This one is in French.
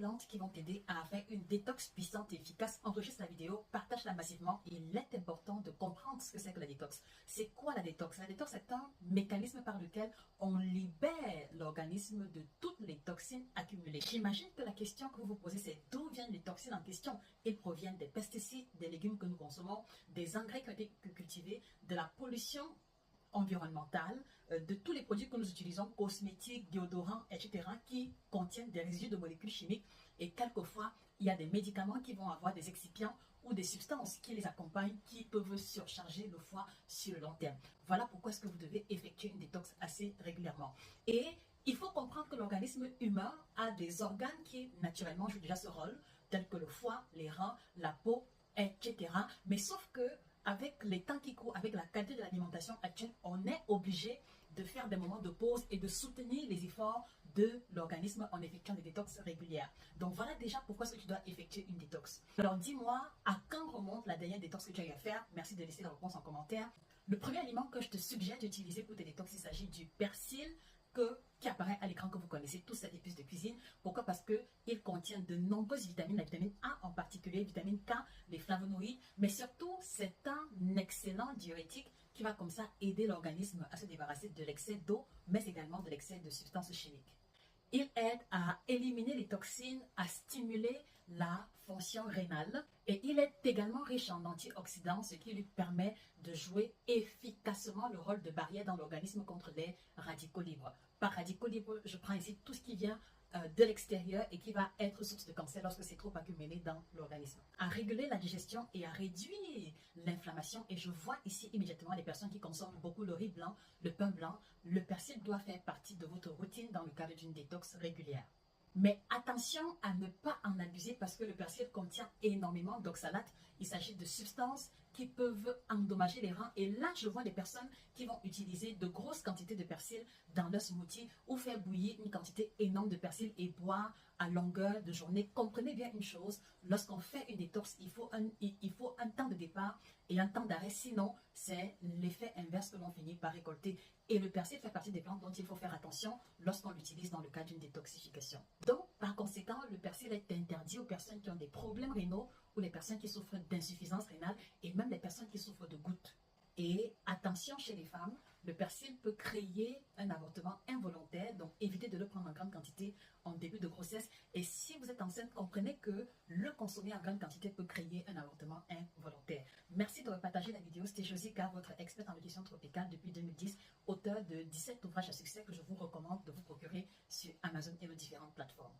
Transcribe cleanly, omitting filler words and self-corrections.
plantes qui vont t'aider à faire une détox puissante et efficace. Enregistre la vidéo, partage-la massivement. Il est important de comprendre ce que c'est que la détox. C'est quoi la détox? La détox est un mécanisme par lequel on libère l'organisme de toutes les toxines accumulées. J'imagine que la question que vous vous posez, c'est d'où viennent les toxines en question? Ils proviennent des pesticides, des légumes que nous consommons, des engrais qui ont été cultivés, de la pollution environnementale, de tous les produits que nous utilisons, cosmétiques, déodorants, etc., qui contiennent des résidus de molécules chimiques. Et quelquefois, il y a des médicaments qui vont avoir des excipients ou des substances qui les accompagnent, qui peuvent surcharger le foie sur le long terme. Voilà pourquoi est-ce que vous devez effectuer une détox assez régulièrement. Et il faut comprendre que l'organisme humain a des organes qui, naturellement, jouent déjà ce rôle, tels que le foie, les reins, la peau, etc. Mais sauf que avec les temps qui courent, avec la qualité de l'alimentation actuelle, on est obligé de faire des moments de pause et de soutenir les efforts de l'organisme en effectuant des détox régulières. Donc voilà déjà pourquoi est-ce que tu dois effectuer une détox. Alors dis-moi, à quand remonte la dernière détox que tu as eu à faire? Merci de laisser la réponse en commentaire. Le premier aliment que je te suggère d'utiliser pour tes détox, il s'agit du persil qui apparaît à l'écran, que vous connaissez tous, cette épice de cuisine. Pourquoi? Parce qu'il contient de nombreuses vitamines, la vitamine A en particulier, vitamine K, les flavonoïdes, mais surtout c'est un excellent diurétique qui va comme ça aider l'organisme à se débarrasser de l'excès d'eau, mais également de l'excès de substances chimiques. Il aide à éliminer les toxines, à stimuler la fonction rénale et il est également riche en antioxydants, ce qui lui permet de jouer efficacement le rôle de barrière dans l'organisme contre les radicaux libres. Par radicaux libres, je prends ici tout ce qui vient de l'extérieur et qui va être source de cancer lorsque c'est trop accumulé dans l'organisme. À réguler la digestion et à réduire l'inflammation. Et je vois ici immédiatement les personnes qui consomment beaucoup le riz blanc, le pain blanc. Le persil doit faire partie de votre routine dans le cadre d'une détox régulière. Mais attention à ne pas en abuser parce que le persil contient énormément d'oxalates. Il s'agit de substances qui peuvent endommager les reins. Et là, je vois des personnes qui vont utiliser de grosses quantités de persil dans leur smoothie ou faire bouillir une quantité énorme de persil et boire à longueur de journée. Comprenez bien une chose, lorsqu'on fait une détox, il faut un temps de départ et un temps d'arrêt. Sinon, c'est l'effet inverse que l'on finit par récolter. Et le persil fait partie des plantes dont il faut faire attention lorsqu'on l'utilise dans le cadre d'une détoxification. Donc, par conséquent, le persil est interdit aux personnes qui ont des problèmes rénaux ou les personnes qui souffrent d'insuffisance rénale et même les personnes qui souffrent de gouttes. Et attention chez les femmes, le persil peut créer un avortement involontaire, donc évitez de le prendre en grande quantité en début de grossesse. Et si vous êtes enceinte, comprenez que le consommer en grande quantité peut créer un avortement involontaire. Merci de partager la vidéo. C'était Josie Car, votre experte en nutrition tropicale depuis 2010, auteur de 17 ouvrages à succès que je vous recommande de vous procurer sur Amazon et nos différentes plateformes.